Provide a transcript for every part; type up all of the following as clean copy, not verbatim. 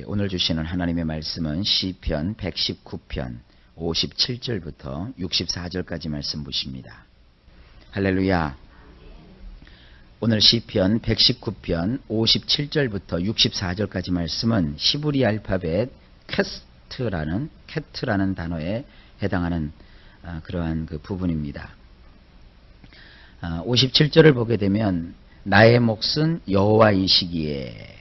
오늘 주시는 하나님의 말씀은 시편 119편 57절부터 64절까지 말씀 보십니다. 할렐루야. 오늘 시편 119편 57절부터 64절까지 말씀은 히브리 알파벳 캐트라는 단어에 해당하는 그러한 그 부분입니다. 57절을 보게 되면 나의 몫은 여호와이시기에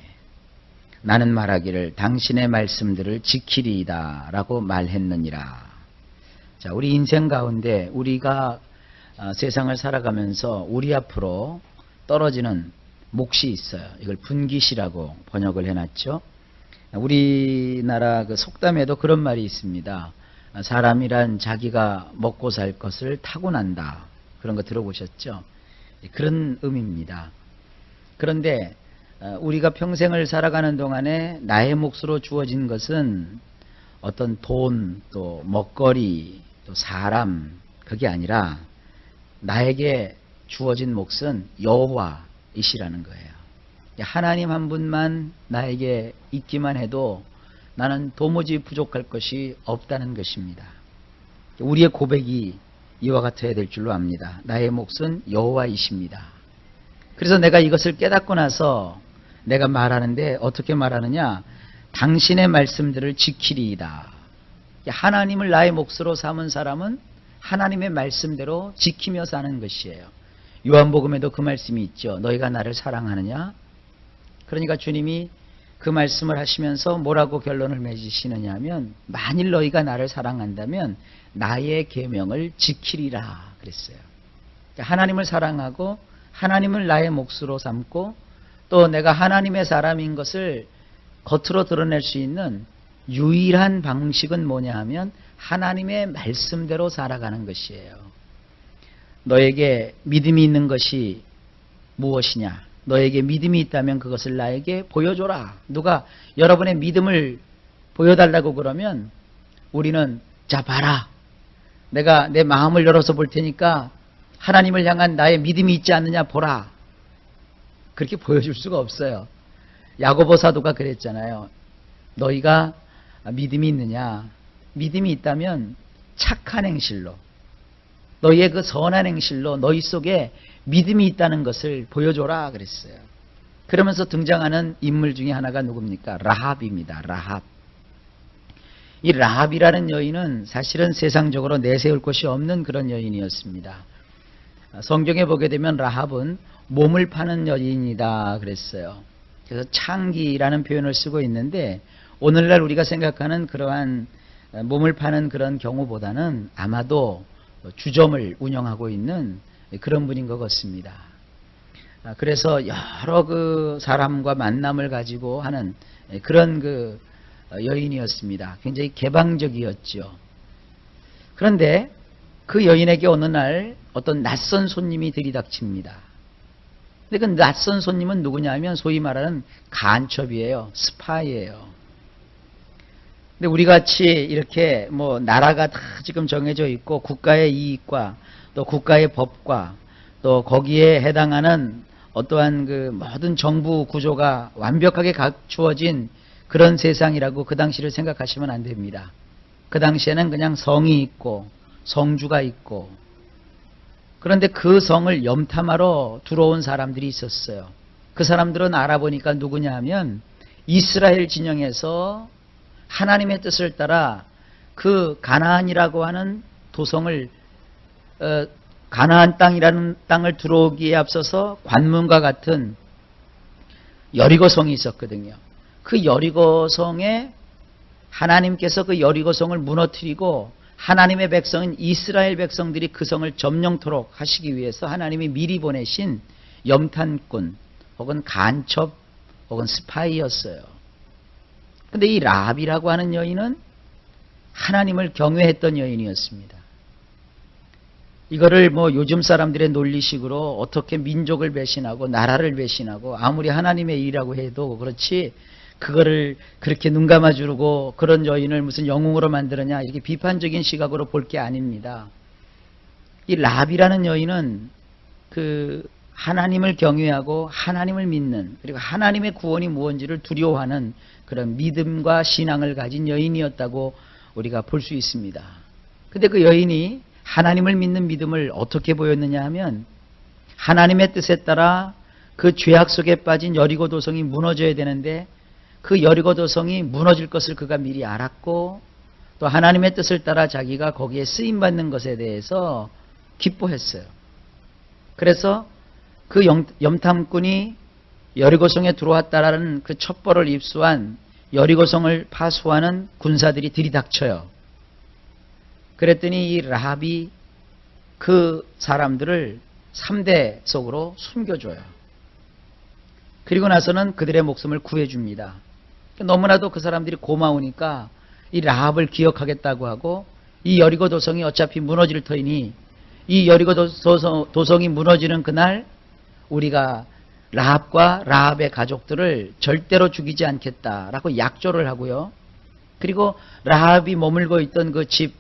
나는 말하기를 당신의 말씀들을 지키리이다 라고 말했느니라. 자, 우리 인생 가운데 우리가 세상을 살아가면서 우리 앞으로 떨어지는 몫이 있어요. 이걸 분깃이라고 번역을 해놨죠. 우리나라 그 속담에도 그런 말이 있습니다. 사람이란 자기가 먹고 살 것을 타고난다. 그런 거 들어보셨죠? 그런 의미입니다. 그런데 우리가 평생을 살아가는 동안에 나의 몫으로 주어진 것은 어떤 돈, 또 먹거리, 또 사람, 그게 아니라 나에게 주어진 몫은 여호와이시라는 거예요. 하나님 한 분만 나에게 있기만 해도 나는 도무지 부족할 것이 없다는 것입니다. 우리의 고백이 이와 같아야 될 줄로 압니다. 나의 몫은 여호와이십니다. 그래서 내가 이것을 깨닫고 나서 내가 말하는데 어떻게 말하느냐? 당신의 말씀들을 지키리이다. 하나님을 나의 몫으로 삼은 사람은 하나님의 말씀대로 지키며 사는 것이에요. 요한복음에도 그 말씀이 있죠. 너희가 나를 사랑하느냐? 그러니까 주님이 그 말씀을 하시면서 뭐라고 결론을 맺으시느냐 하면 만일 너희가 나를 사랑한다면 나의 계명을 지키리라 그랬어요. 하나님을 사랑하고 하나님을 나의 몫으로 삼고 또 내가 하나님의 사람인 것을 겉으로 드러낼 수 있는 유일한 방식은 뭐냐 하면 하나님의 말씀대로 살아가는 것이에요. 너에게 믿음이 있는 것이 무엇이냐? 너에게 믿음이 있다면 그것을 나에게 보여줘라. 누가 여러분의 믿음을 보여달라고 그러면 우리는 자 봐라. 내가 내 마음을 열어서 볼 테니까 하나님을 향한 나의 믿음이 있지 않느냐 보라. 그렇게 보여줄 수가 없어요. 야고보 사도가 그랬잖아요. 너희가 믿음이 있느냐? 믿음이 있다면 착한 행실로 너희의 그 선한 행실로 너희 속에 믿음이 있다는 것을 보여줘라 그랬어요. 그러면서 등장하는 인물 중에 하나가 누굽니까? 라합입니다. 라합. 이 라합이라는 여인은 사실은 세상적으로 내세울 곳이 없는 그런 여인이었습니다. 성경에 보게 되면 라합은 몸을 파는 여인이다 그랬어요. 그래서 창기라는 표현을 쓰고 있는데 오늘날 우리가 생각하는 그러한 몸을 파는 그런 경우보다는 아마도 주점을 운영하고 있는 그런 분인 것 같습니다. 그래서 여러 그 사람과 만남을 가지고 하는 그런 그 여인이었습니다. 굉장히 개방적이었죠. 그런데 그 여인에게 어느 날 어떤 낯선 손님이 들이닥칩니다. 근데 그 낯선 손님은 누구냐면 소위 말하는 간첩이에요. 스파이예요. 근데 우리 같이 이렇게 뭐 나라가 다 지금 정해져 있고 국가의 이익과 또 국가의 법과 또 거기에 해당하는 어떠한 그 모든 정부 구조가 완벽하게 갖추어진 그런 세상이라고 그 당시를 생각하시면 안 됩니다. 그 당시에는 그냥 성이 있고 성주가 있고 그런데 그 성을 염탐하러 들어온 사람들이 있었어요. 그 사람들은 알아보니까 누구냐 하면 이스라엘 진영에서 하나님의 뜻을 따라 그 가나안이라고 하는 도성을 가나안 땅이라는 땅을 들어오기에 앞서서 관문과 같은 여리고성이 있었거든요. 그 여리고성에 하나님께서 그 여리고성을 무너뜨리고 하나님의 백성인 이스라엘 백성들이 그 성을 점령토록 하시기 위해서 하나님이 미리 보내신 염탄꾼 혹은 간첩 혹은 스파이였어요. 근데 이 라합이라고 하는 여인은 하나님을 경외했던 여인이었습니다. 이거를 뭐 요즘 사람들의 논리식으로 어떻게 민족을 배신하고 나라를 배신하고 아무리 하나님의 일이라고 해도 그렇지 그거를 그렇게 눈 감아주고 그런 여인을 무슨 영웅으로 만들었냐 이렇게 비판적인 시각으로 볼 게 아닙니다. 이 라합이라는 여인은 그 하나님을 경외하고 하나님을 믿는, 그리고 하나님의 구원이 무엇인지를 두려워하는 그런 믿음과 신앙을 가진 여인이었다고 우리가 볼 수 있습니다. 근데 그 여인이 하나님을 믿는 믿음을 어떻게 보였느냐 하면, 하나님의 뜻에 따라 그 죄악 속에 빠진 여리고 도성이 무너져야 되는데 그 여리고 도성이 무너질 것을 그가 미리 알았고, 또 하나님의 뜻을 따라 자기가 거기에 쓰임받는 것에 대해서 기뻐했어요. 그래서 그 염탐꾼이 여리고성에 들어왔다라는 그 첩보를 입수한 여리고성을 파수하는 군사들이 들이닥쳐요. 그랬더니 이 라합이 그 사람들을 3대 속으로 숨겨줘요. 그리고 나서는 그들의 목숨을 구해줍니다. 너무나도 그 사람들이 고마우니까 이 라합을 기억하겠다고 하고, 이 여리고 도성이 어차피 무너질 터이니 이 여리고 도성이 무너지는 그날 우리가 라합과 라합의 가족들을 절대로 죽이지 않겠다라고 약조를 하고요. 그리고 라합이 머물고 있던 그 집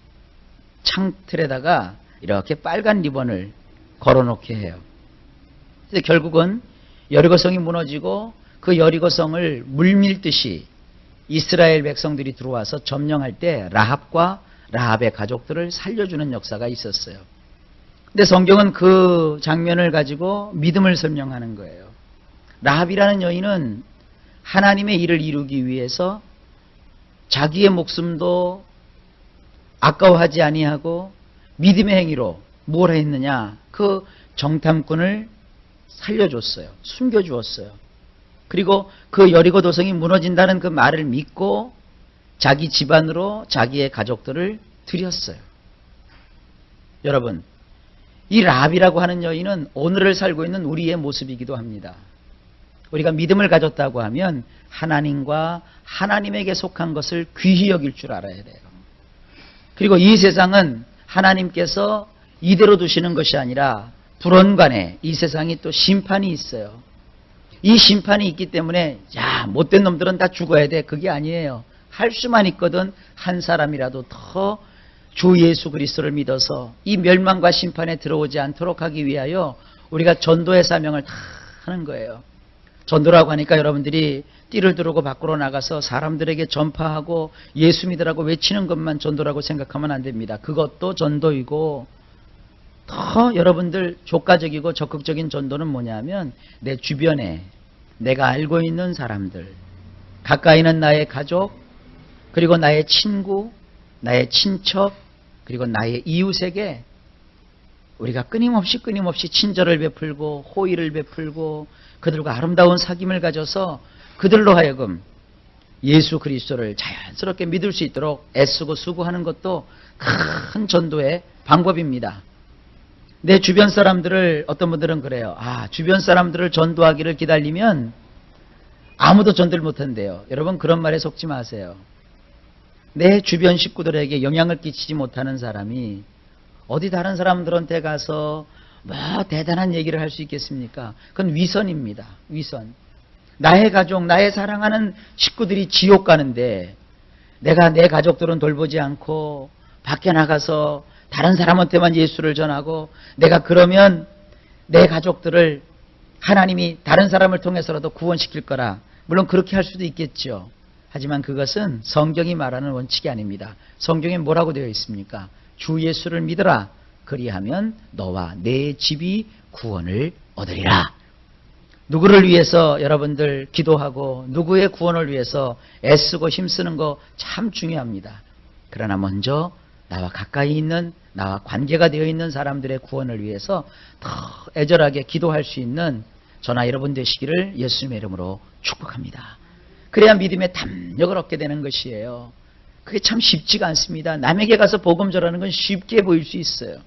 창틀에다가 이렇게 빨간 리본을 걸어놓게 해요. 그래서 결국은 여리고성이 무너지고 그 여리고성을 물밀듯이 이스라엘 백성들이 들어와서 점령할 때 라합과 라합의 가족들을 살려주는 역사가 있었어요. 근데 성경은 그 장면을 가지고 믿음을 설명하는 거예요. 라합이라는 여인은 하나님의 일을 이루기 위해서 자기의 목숨도 아까워하지 아니하고 믿음의 행위로 뭘 했느냐, 그 정탐꾼을 살려줬어요. 숨겨주었어요. 그리고 그 여리고 도성이 무너진다는 그 말을 믿고 자기 집안으로 자기의 가족들을 들였어요. 여러분, 이 라합이라고 하는 여인은 오늘을 살고 있는 우리의 모습이기도 합니다. 우리가 믿음을 가졌다고 하면 하나님과 하나님에게 속한 것을 귀히 여길 줄 알아야 돼요. 그리고 이 세상은 하나님께서 이대로 두시는 것이 아니라 불언간에 이 세상이 또 심판이 있어요. 이 심판이 있기 때문에 야, 못된 놈들은 다 죽어야 돼, 그게 아니에요. 할 수만 있거든 한 사람이라도 더 주 예수 그리스도를 믿어서 이 멸망과 심판에 들어오지 않도록 하기 위하여 우리가 전도의 사명을 다 하는 거예요. 전도라고 하니까 여러분들이 띠를 두르고 밖으로 나가서 사람들에게 전파하고 예수 믿으라고 외치는 것만 전도라고 생각하면 안 됩니다. 그것도 전도이고, 더 여러분들 조가적이고 적극적인 전도는 뭐냐면 내 주변에 내가 알고 있는 사람들, 가까이 있는 나의 가족, 그리고 나의 친구, 나의 친척, 그리고 나의 이웃에게 우리가 끊임없이 친절을 베풀고 호의를 베풀고 그들과 아름다운 사귐을 가져서 그들로 하여금 예수 그리스도를 자연스럽게 믿을 수 있도록 애쓰고 수고하는 것도 큰 전도의 방법입니다. 내 주변 사람들을, 어떤 분들은 그래요. 주변 사람들을 전도하기를 기다리면 아무도 전도를 못한대요. 여러분, 그런 말에 속지 마세요. 내 주변 식구들에게 영향을 끼치지 못하는 사람이 어디 다른 사람들한테 가서 뭐 대단한 얘기를 할 수 있겠습니까? 그건 위선입니다. 위선. 나의 가족, 나의 사랑하는 식구들이 지옥 가는데 내가 내 가족들은 돌보지 않고 밖에 나가서 다른 사람한테만 예수를 전하고, 내가 그러면 내 가족들을 하나님이 다른 사람을 통해서라도 구원시킬 거라. 물론 그렇게 할 수도 있겠죠. 하지만 그것은 성경이 말하는 원칙이 아닙니다. 성경에 뭐라고 되어 있습니까? 주 예수를 믿어라. 그리하면 너와 내 집이 구원을 얻으리라. 누구를 위해서 여러분들 기도하고 누구의 구원을 위해서 애쓰고 힘쓰는 거 참 중요합니다. 그러나 먼저 나와 가까이 있는, 나와 관계가 되어 있는 사람들의 구원을 위해서 더 애절하게 기도할 수 있는 저나 여러분 되시기를 예수님의 이름으로 축복합니다. 그래야 믿음의 담력을 얻게 되는 것이에요. 그게 참 쉽지가 않습니다. 남에게 가서 복음 전하는 건 쉽게 보일 수 있어요.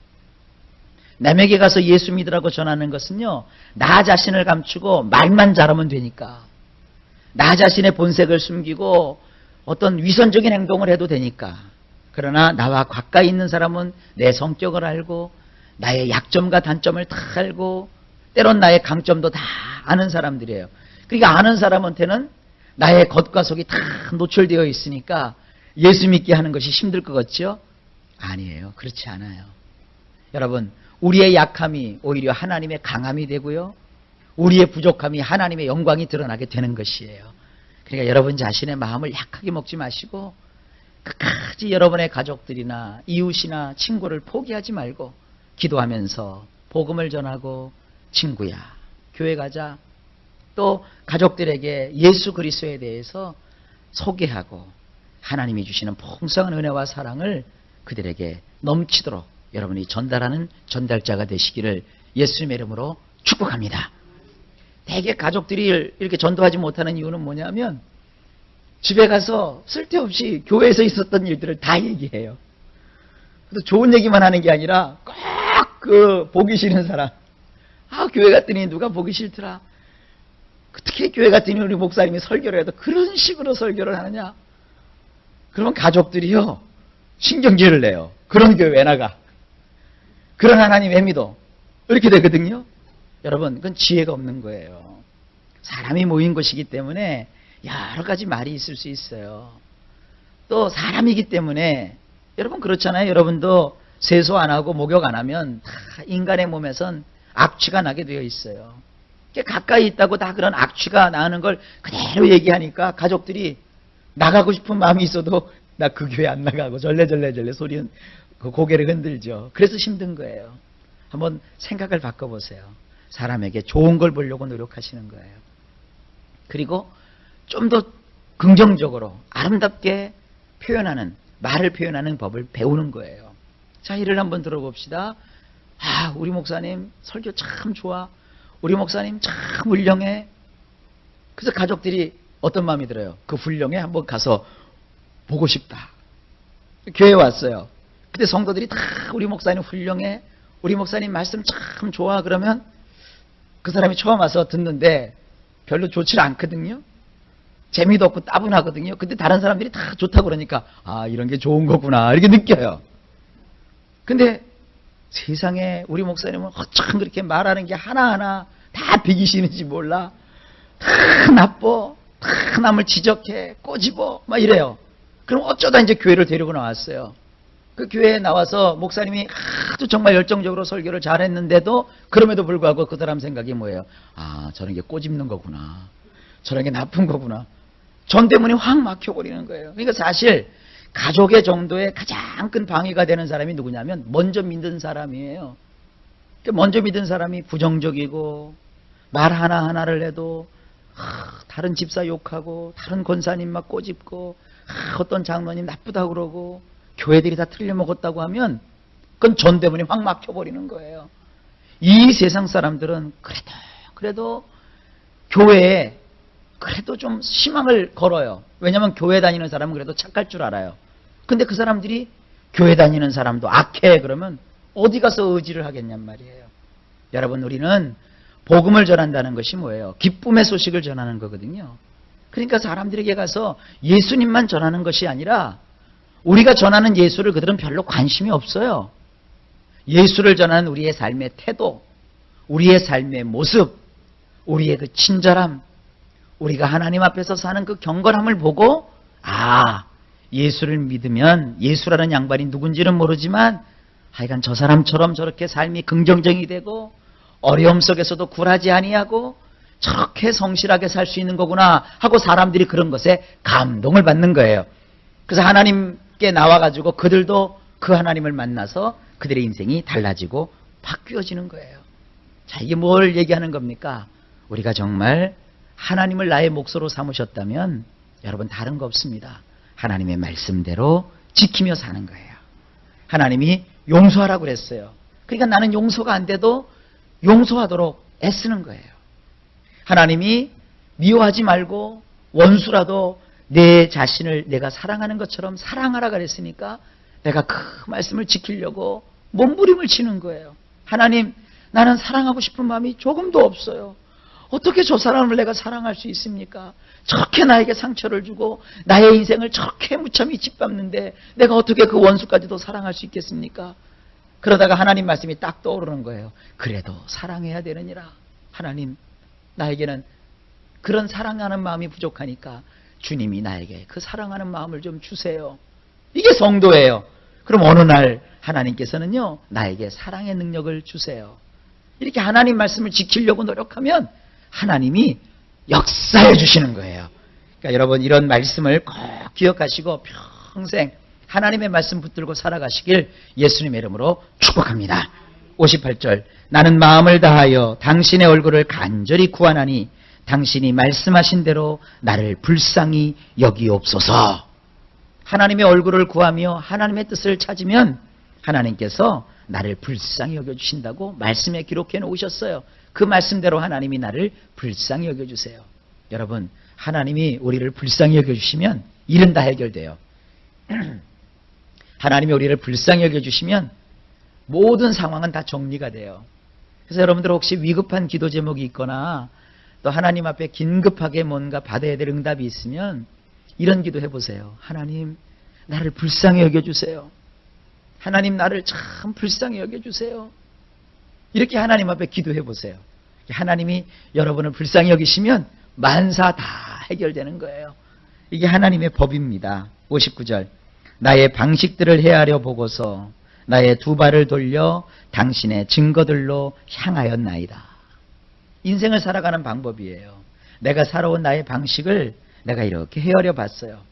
남에게 가서 예수 믿으라고 전하는 것은요, 나 자신을 감추고 말만 잘하면 되니까, 나 자신의 본색을 숨기고 어떤 위선적인 행동을 해도 되니까. 그러나 나와 가까이 있는 사람은 내 성격을 알고 나의 약점과 단점을 다 알고 때론 나의 강점도 다 아는 사람들이에요. 그러니까 아는 사람한테는 나의 겉과 속이 다 노출되어 있으니까 예수 믿게 하는 것이 힘들 것 같죠? 아니에요. 그렇지 않아요. 여러분, 우리의 약함이 오히려 하나님의 강함이 되고요. 우리의 부족함이 하나님의 영광이 드러나게 되는 것이에요. 그러니까 여러분 자신의 마음을 약하게 먹지 마시고 끝까지 여러분의 가족들이나 이웃이나 친구를 포기하지 말고 기도하면서 복음을 전하고 친구야, 교회 가자. 또 가족들에게 예수 그리스도에 대해서 소개하고 하나님이 주시는 풍성한 은혜와 사랑을 그들에게 넘치도록 여러분이 전달하는 전달자가 되시기를 예수님의 이름으로 축복합니다. 대개 가족들이 이렇게 전도하지 못하는 이유는 뭐냐면 집에 가서 쓸데없이 교회에서 있었던 일들을 다 얘기해요. 그래서 좋은 얘기만 하는 게 아니라 꼭 그 보기 싫은 사람, 교회 갔더니 누가 보기 싫더라. 특히 교회 갔더니 우리 목사님이 설교를 해도 그런 식으로 설교를 하느냐. 그러면 가족들이요 신경질을 내요. 그런 교회 왜 나가? 그런 하나님 왜 믿어? 이렇게 되거든요. 여러분, 그건 지혜가 없는 거예요. 사람이 모인 것이기 때문에 여러 가지 말이 있을 수 있어요. 또 사람이기 때문에 여러분 그렇잖아요. 여러분도 세수 안 하고 목욕 안 하면 다 인간의 몸에선 악취가 나게 되어 있어요. 가까이 있다고 다 그런 악취가 나는 걸 그대로 얘기하니까 가족들이 나가고 싶은 마음이 있어도 나 그 교회 안 나가고 절레절레 소리는 고개를 흔들죠. 그래서 힘든 거예요. 한번 생각을 바꿔보세요. 사람에게 좋은 걸 보려고 노력하시는 거예요. 그리고 좀 더 긍정적으로 아름답게 표현하는, 말을 표현하는 법을 배우는 거예요. 자, 이를 한번 들어봅시다. 우리 목사님 설교 참 좋아. 우리 목사님 참 훌륭해. 그래서 가족들이 어떤 마음이 들어요? 그 훌륭해? 한번 가서 보고 싶다. 교회에 왔어요. 근데 성도들이 다 우리 목사님 훌륭해. 우리 목사님 말씀 참 좋아. 그러면 그 사람이 처음 와서 듣는데 별로 좋지 않거든요. 재미도 없고 따분하거든요. 근데 다른 사람들이 다 좋다고 그러니까 이런 게 좋은 거구나 이렇게 느껴요. 근데 세상에 우리 목사님은 어쩜 그렇게 말하는 게 하나하나 다 비기시는지 몰라. 다 나빠. 다 남을 지적해. 꼬집어. 막 이래요. 그럼 어쩌다 이제 교회를 데리고 나왔어요. 그 교회에 나와서 목사님이 하도 정말 열정적으로 설교를 잘했는데도 그럼에도 불구하고 그 사람 생각이 뭐예요? 저런 게 꼬집는 거구나. 저런 게 나쁜 거구나. 전대문이 확 막혀버리는 거예요. 그러니까 사실 가족의 정도에 가장 큰 방해가 되는 사람이 누구냐면 먼저 믿는 사람이에요. 먼저 믿은 사람이 부정적이고 말 하나하나를 해도 다른 집사 욕하고 다른 권사님 막 꼬집고 어떤 장로님 나쁘다고 그러고 교회들이 다 틀려먹었다고 하면 그건 전대문이 확 막혀버리는 거예요. 이 세상 사람들은 그래도 교회에 그래도 좀 희망을 걸어요. 왜냐하면 교회 다니는 사람은 그래도 착할 줄 알아요. 근데 그 사람들이 교회 다니는 사람도 악해 그러면 어디 가서 의지를 하겠냔 말이에요. 여러분, 우리는 복음을 전한다는 것이 뭐예요? 기쁨의 소식을 전하는 거거든요. 그러니까 사람들에게 가서 예수님만 전하는 것이 아니라 우리가 전하는 예수를 그들은 별로 관심이 없어요. 예수를 전하는 우리의 삶의 태도, 우리의 삶의 모습, 우리의 그 친절함, 우리가 하나님 앞에서 사는 그 경건함을 보고 예수를 믿으면 예수라는 양반이 누군지는 모르지만 하여간 저 사람처럼 저렇게 삶이 긍정적이 되고 어려움 속에서도 굴하지 아니하고 저렇게 성실하게 살 수 있는 거구나 하고 사람들이 그런 것에 감동을 받는 거예요. 그래서 하나님께 나와가지고 그들도 그 하나님을 만나서 그들의 인생이 달라지고 바뀌어지는 거예요. 자, 이게 뭘 얘기하는 겁니까? 우리가 정말 하나님을 나의 몫으로 삼으셨다면 여러분 다른 거 없습니다. 하나님의 말씀대로 지키며 사는 거예요. 하나님이 용서하라고 그랬어요. 그러니까 나는 용서가 안 돼도 용서하도록 애쓰는 거예요. 하나님이 미워하지 말고 원수라도 내 자신을 내가 사랑하는 것처럼 사랑하라 그랬으니까 내가 그 말씀을 지키려고 몸부림을 치는 거예요. 하나님, 나는 사랑하고 싶은 마음이 조금도 없어요. 어떻게 저 사람을 내가 사랑할 수 있습니까? 저렇게 나에게 상처를 주고 나의 인생을 저렇게 무참히 짓밟는데 내가 어떻게 그 원수까지도 사랑할 수 있겠습니까? 그러다가 하나님 말씀이 딱 떠오르는 거예요. 그래도 사랑해야 되느니라. 하나님, 나에게는 그런 사랑하는 마음이 부족하니까 주님이 나에게 그 사랑하는 마음을 좀 주세요. 이게 성도예요. 그럼 어느 날 하나님께서는요, 나에게 사랑의 능력을 주세요. 이렇게 하나님 말씀을 지키려고 노력하면 하나님이 역사해 주시는 거예요. 그러니까 여러분 이런 말씀을 꼭 기억하시고 평생 하나님의 말씀 붙들고 살아가시길 예수님의 이름으로 축복합니다. 58절 나는 마음을 다하여 당신의 얼굴을 간절히 구하나니 당신이 말씀하신 대로 나를 불쌍히 여기옵소서. 하나님의 얼굴을 구하며 하나님의 뜻을 찾으면 하나님께서 나를 불쌍히 여겨주신다고 말씀에 기록해 놓으셨어요. 그 말씀대로 하나님이 나를 불쌍히 여겨주세요. 여러분 하나님이 우리를 불쌍히 여겨주시면 일은 다 해결돼요. 하나님이 우리를 불쌍히 여겨주시면 모든 상황은 다 정리가 돼요. 그래서 여러분들 혹시 위급한 기도 제목이 있거나 또 하나님 앞에 긴급하게 뭔가 받아야 될 응답이 있으면 이런 기도 해보세요. 하나님 나를 불쌍히 여겨주세요. 하나님 나를 참 불쌍히 여겨주세요. 이렇게 하나님 앞에 기도해보세요. 하나님이 여러분을 불쌍히 여기시면 만사 다 해결되는 거예요. 이게 하나님의 법입니다. 59절 나의 방식들을 헤아려 보고서 나의 두 발을 돌려 당신의 증거들로 향하였나이다. 인생을 살아가는 방법이에요. 내가 살아온 나의 방식을 내가 이렇게 헤아려 봤어요.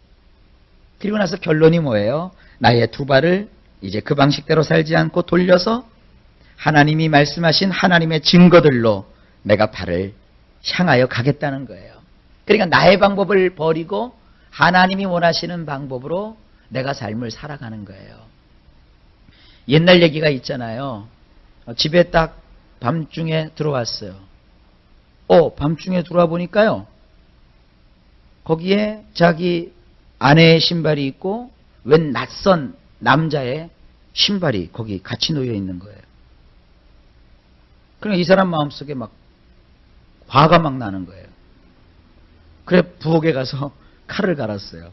그리고 나서 결론이 뭐예요? 나의 두 발을 이제 그 방식대로 살지 않고 돌려서 하나님이 말씀하신 하나님의 증거들로 내가 발을 향하여 가겠다는 거예요. 그러니까 나의 방법을 버리고 하나님이 원하시는 방법으로 내가 삶을 살아가는 거예요. 옛날 얘기가 있잖아요. 집에 딱 밤중에 들어왔어요. 밤중에 들어와 보니까요. 거기에 자기 아내의 신발이 있고 웬 낯선 남자의 신발이 거기 같이 놓여 있는 거예요. 그러니까 이 사람 마음속에 막 화가 막 나는 거예요. 그래 부엌에 가서 칼을 갈았어요.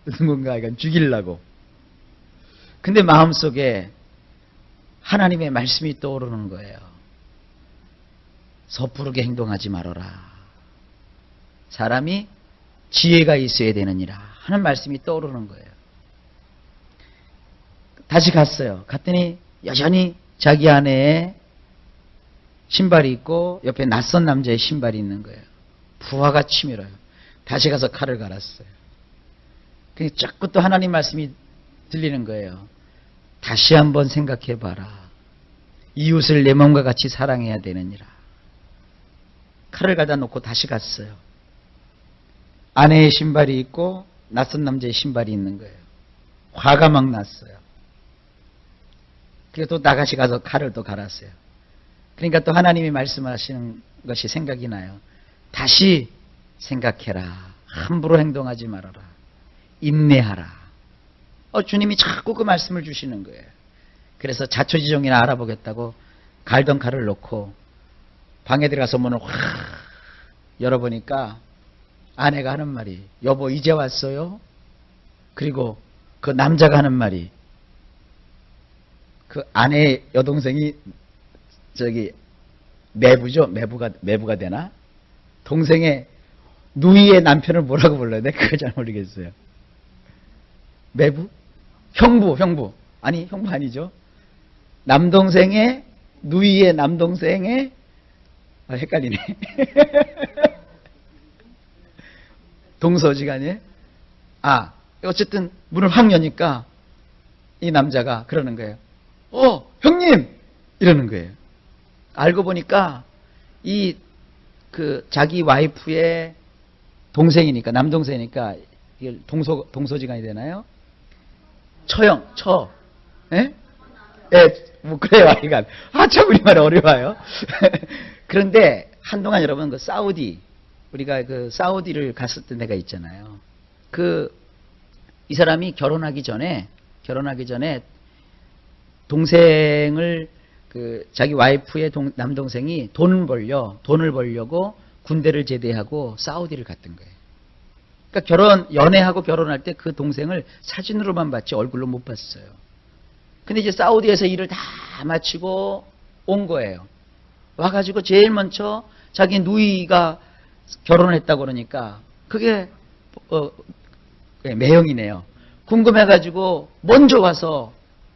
누군가 이건 죽이려고. 근데 마음속에 하나님의 말씀이 떠오르는 거예요. 섣부르게 행동하지 말아라. 사람이 지혜가 있어야 되느니라 하는 말씀이 떠오르는 거예요. 다시 갔어요. 갔더니 여전히 자기 아내의 신발이 있고 옆에 낯선 남자의 신발이 있는 거예요. 부하가 치밀어요. 다시 가서 칼을 갈았어요. 자꾸 또 하나님 말씀이 들리는 거예요. 다시 한번 생각해 봐라. 이웃을 내 몸과 같이 사랑해야 되느니라. 칼을 가다 놓고 다시 갔어요. 아내의 신발이 있고 낯선 남자의 신발이 있는 거예요. 화가 막 났어요. 그리고 또 다시 가서 칼을 또 갈았어요. 그러니까 또 하나님이 말씀하시는 것이 생각이 나요. 다시 생각해라. 함부로 행동하지 말아라. 인내하라. 주님이 자꾸 그 말씀을 주시는 거예요. 그래서 자초지종이나 알아보겠다고 갈던 칼을 놓고 방에 들어가서 문을 확 열어보니까 아내가 하는 말이 여보 이제 왔어요? 그리고 그 남자가 하는 말이 그 아내의 여동생이 저기 매부죠? 매부가 되나? 동생의 누이의 남편을 뭐라고 불러야 돼? 그거 잘 모르겠어요. 매부? 형부. 아니, 형부 아니죠. 남동생의, 누이의 남동생의, 헷갈리네. 동서지간에. 어쨌든 문을 확 여니까 이 남자가 그러는 거예요. 형님! 이러는 거예요. 알고 보니까 자기 와이프의 동생이니까, 남동생이니까, 이게 동서지간이 되나요? 예? 뭐, 그래요, 하여간. 참, 우리말 어려워요. 그런데, 한동안 여러분, 우리가 사우디를 갔을 때 내가 있잖아요. 이 사람이 결혼하기 전에, 동생을, 자기 와이프의 남동생이 돈을 벌려고 군대를 제대하고 사우디를 갔던 거예요. 그러니까 연애하고 결혼할 때 그 동생을 사진으로만 봤지 얼굴로 못 봤어요. 근데 이제 사우디에서 일을 다 마치고 온 거예요. 와가지고 제일 먼저 자기 누이가 결혼을 했다고 그러니까 그게 매형이네요. 궁금해가지고 먼저 와서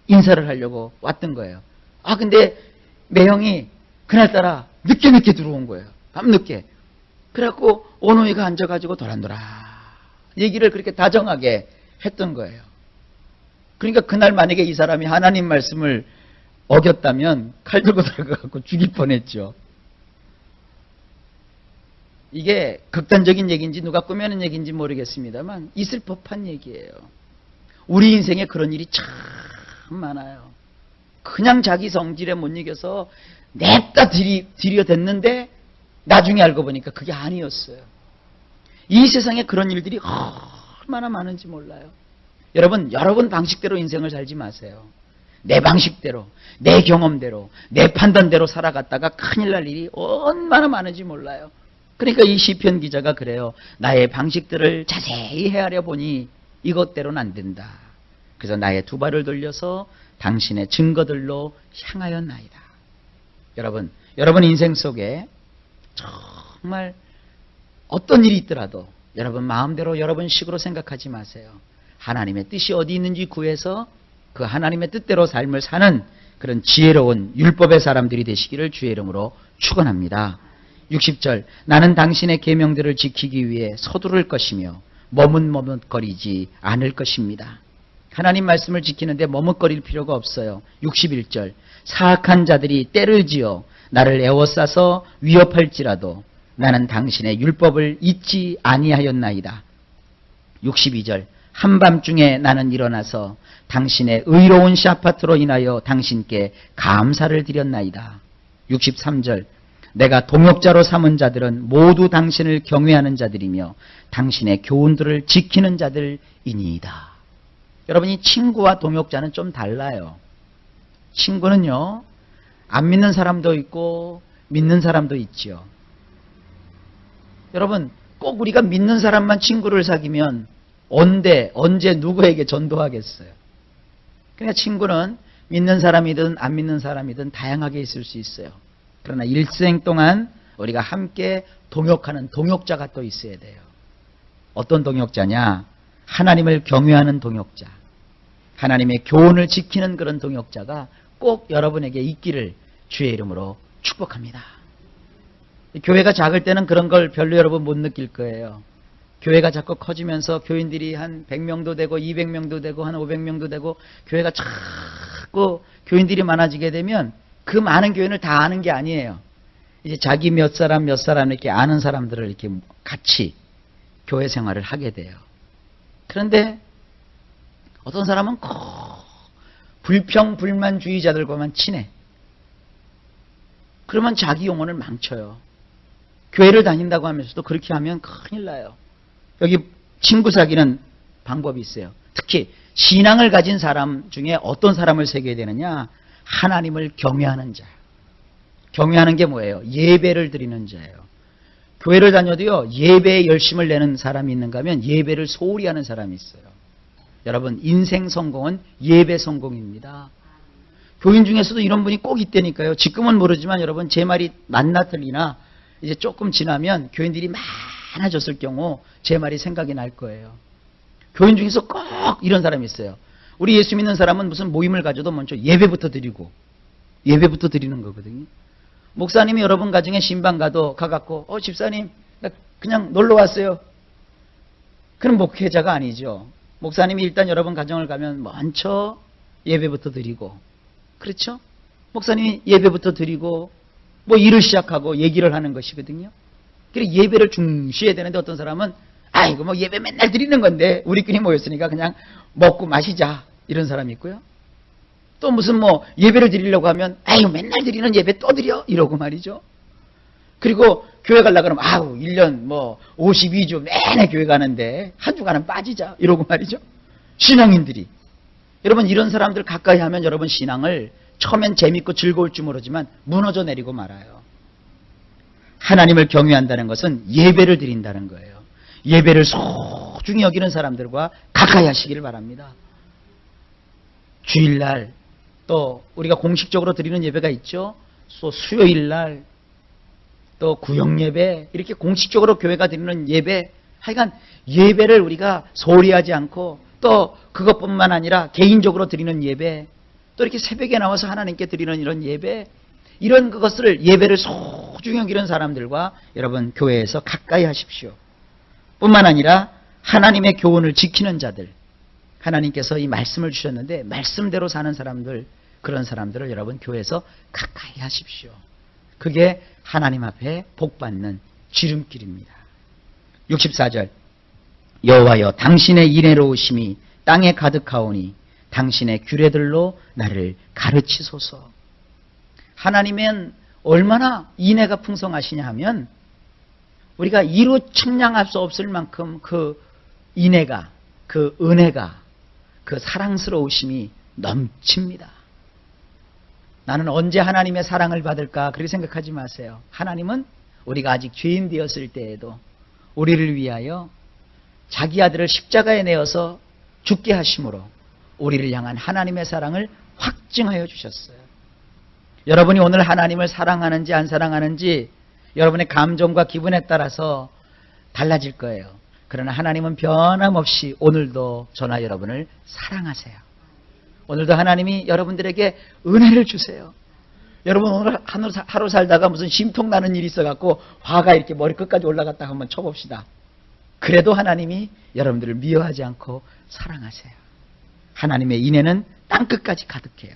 인사를 하려고 왔던 거예요. 근데 매형이 그날따라 늦게 들어온 거예요. 밤늦게. 그래갖고 오노이가 앉아가지고 도란도란 얘기를 그렇게 다정하게 했던 거예요. 그러니까 그날 만약에 이 사람이 하나님 말씀을 어겼다면 칼 들고 들어가고 죽일 뻔했죠. 이게 극단적인 얘기인지 누가 꾸며낸 얘기인지 모르겠습니다만 있을 법한 얘기예요. 우리 인생에 그런 일이 참 많아요. 그냥 자기 성질에 못 이겨서 냅다 들여댔는데 나중에 알고 보니까 그게 아니었어요. 이 세상에 그런 일들이 얼마나 많은지 몰라요. 여러분 방식대로 인생을 살지 마세요. 내 방식대로, 내 경험대로, 내 판단대로 살아갔다가 큰일 날 일이 얼마나 많은지 몰라요. 그러니까 이 시편 기자가 그래요. 나의 방식들을 자세히 헤아려 보니 이것대로는 안 된다. 그래서 나의 두 발을 돌려서 당신의 증거들로 향하였나이다. 여러분 인생 속에 정말 어떤 일이 있더라도 여러분 마음대로 여러분 식으로 생각하지 마세요. 하나님의 뜻이 어디 있는지 구해서 그 하나님의 뜻대로 삶을 사는 그런 지혜로운 율법의 사람들이 되시기를 주의 이름으로 축원합니다. 60절 나는 당신의 계명들을 지키기 위해 서두를 것이며 머뭇머뭇거리지 않을 것입니다. 하나님 말씀을 지키는데 머뭇거릴 필요가 없어요. 61절 사악한 자들이 때를 지어 나를 에워싸서 위협할지라도 나는 당신의 율법을 잊지 아니하였나이다. 62절 한밤중에 나는 일어나서 당신의 의로운 샤파트로 인하여 당신께 감사를 드렸나이다. 63절 내가 동역자로 삼은 자들은 모두 당신을 경외하는 자들이며 당신의 교훈들을 지키는 자들이니이다. 여러분 이 친구와 동역자는 좀 달라요. 친구는요 안 믿는 사람도 있고 믿는 사람도 있지요. 여러분 꼭 우리가 믿는 사람만 친구를 사귀면 언제 누구에게 전도하겠어요. 그러니까 친구는 믿는 사람이든 안 믿는 사람이든 다양하게 있을 수 있어요. 그러나 일생 동안 우리가 함께 동역하는 동역자가 또 있어야 돼요. 어떤 동역자냐? 하나님을 경외하는 동역자. 하나님의 교훈을 지키는 그런 동역자가 꼭 여러분에게 있기를 주의 이름으로 축복합니다. 교회가 작을 때는 그런 걸 별로 여러분 못 느낄 거예요. 교회가 자꾸 커지면서 교인들이 한 100명도 되고 200명도 되고 한 500명도 되고 교회가 자꾸 교인들이 많아지게 되면 그 많은 교인을 다 아는 게 아니에요. 이제 자기 몇 사람 이렇게 아는 사람들을 이렇게 같이 교회 생활을 하게 돼요. 그런데 어떤 사람은 꼭 불평불만주의자들과만 친해. 그러면 자기 영혼을 망쳐요. 교회를 다닌다고 하면서도 그렇게 하면 큰일 나요. 여기 친구 사귀는 방법이 있어요. 특히 신앙을 가진 사람 중에 어떤 사람을 새겨야 되느냐? 하나님을 경외하는 자. 경외하는 게 뭐예요? 예배를 드리는 자예요. 교회를 다녀도요 예배에 열심을 내는 사람이 있는가 하면 예배를 소홀히 하는 사람이 있어요. 여러분 인생 성공은 예배 성공입니다. 교인 중에서도 이런 분이 꼭 있다니까요. 지금은 모르지만 여러분 제 말이 맞나 틀리나 이제 조금 지나면 교인들이 많아졌을 경우 제 말이 생각이 날 거예요. 교인 중에서 꼭 이런 사람이 있어요. 우리 예수 믿는 사람은 무슨 모임을 가져도 먼저 예배부터 드리고 예배부터 드리는 거거든요. 목사님이 여러분 가정에 신방 가갖고 집사님 나 그냥 놀러 왔어요. 그럼 목회자가 아니죠. 목사님이 일단 여러분 가정을 가면 먼저 예배부터 드리고 그렇죠? 목사님이 예배부터 드리고 뭐 일을 시작하고 얘기를 하는 것이거든요. 그래서 예배를 중시해야 되는데 어떤 사람은 아이고 뭐 예배 맨날 드리는 건데 우리끼리 모였으니까 그냥 먹고 마시자 이런 사람이 있고요. 또 무슨 뭐 예배를 드리려고 하면 아이고 맨날 드리는 예배 또 드려 이러고 말이죠. 그리고 교회 가려고 그러면 1년 뭐 52주 내내 교회 가는데 한 주간은 빠지자 이러고 말이죠. 신앙인들이. 여러분 이런 사람들 가까이 하면 여러분 신앙을 처음엔 재밌고 즐거울 줄 모르지만 무너져 내리고 말아요. 하나님을 경외한다는 것은 예배를 드린다는 거예요. 예배를 소중히 여기는 사람들과 가까이 하시기를 바랍니다. 주일날 또 우리가 공식적으로 드리는 예배가 있죠. 또 수요일날 또 구역예배 이렇게 공식적으로 교회가 드리는 예배 하여간 예배를 우리가 소홀히 하지 않고 또 그것뿐만 아니라 개인적으로 드리는 예배, 또 이렇게 새벽에 나와서 하나님께 드리는 이런 예배, 이런 그것을 예배를 소중히 여기는 사람들과 여러분 교회에서 가까이 하십시오. 뿐만 아니라 하나님의 교훈을 지키는 자들, 하나님께서 이 말씀을 주셨는데 말씀대로 사는 사람들, 그런 사람들을 여러분 교회에서 가까이 하십시오. 그게 하나님 앞에 복받는 지름길입니다. 64절 여호와여 당신의 인애로우심이 땅에 가득하오니 당신의 규례들로 나를 가르치소서. 하나님은 얼마나 인애가 풍성하시냐 하면 우리가 이루 측량할 수 없을 만큼 그 인애가, 그 은혜가, 그 사랑스러우심이 넘칩니다. 나는 언제 하나님의 사랑을 받을까 그렇게 생각하지 마세요. 하나님은 우리가 아직 죄인 되었을 때에도 우리를 위하여 자기 아들을 십자가에 내어서 죽게 하심으로 우리를 향한 하나님의 사랑을 확증하여 주셨어요. 여러분이 오늘 하나님을 사랑하는지 안 사랑하는지 여러분의 감정과 기분에 따라서 달라질 거예요. 그러나 하나님은 변함없이 오늘도 저나 여러분을 사랑하세요. 오늘도 하나님이 여러분들에게 은혜를 주세요. 여러분 오늘 하루 살다가 무슨 심통 나는 일이 있어갖고 화가 이렇게 머리끝까지 올라갔다 한번 쳐봅시다. 그래도 하나님이 여러분들을 미워하지 않고 사랑하세요. 하나님의 인애는 땅끝까지 가득해요.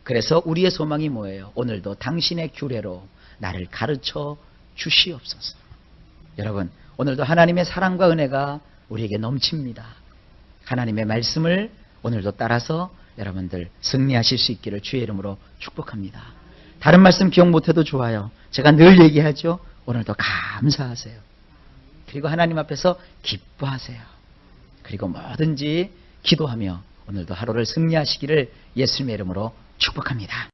그래서 우리의 소망이 뭐예요? 오늘도 당신의 규례로 나를 가르쳐 주시옵소서. 여러분 오늘도 하나님의 사랑과 은혜가 우리에게 넘칩니다. 하나님의 말씀을 오늘도 따라서 여러분들 승리하실 수 있기를 주의 이름으로 축복합니다. 다른 말씀 기억 못해도 좋아요. 제가 늘 얘기하죠. 오늘도 감사하세요. 그리고 하나님 앞에서 기뻐하세요. 그리고 뭐든지 기도하며 오늘도 하루를 승리하시기를 예수님의 이름으로 축복합니다.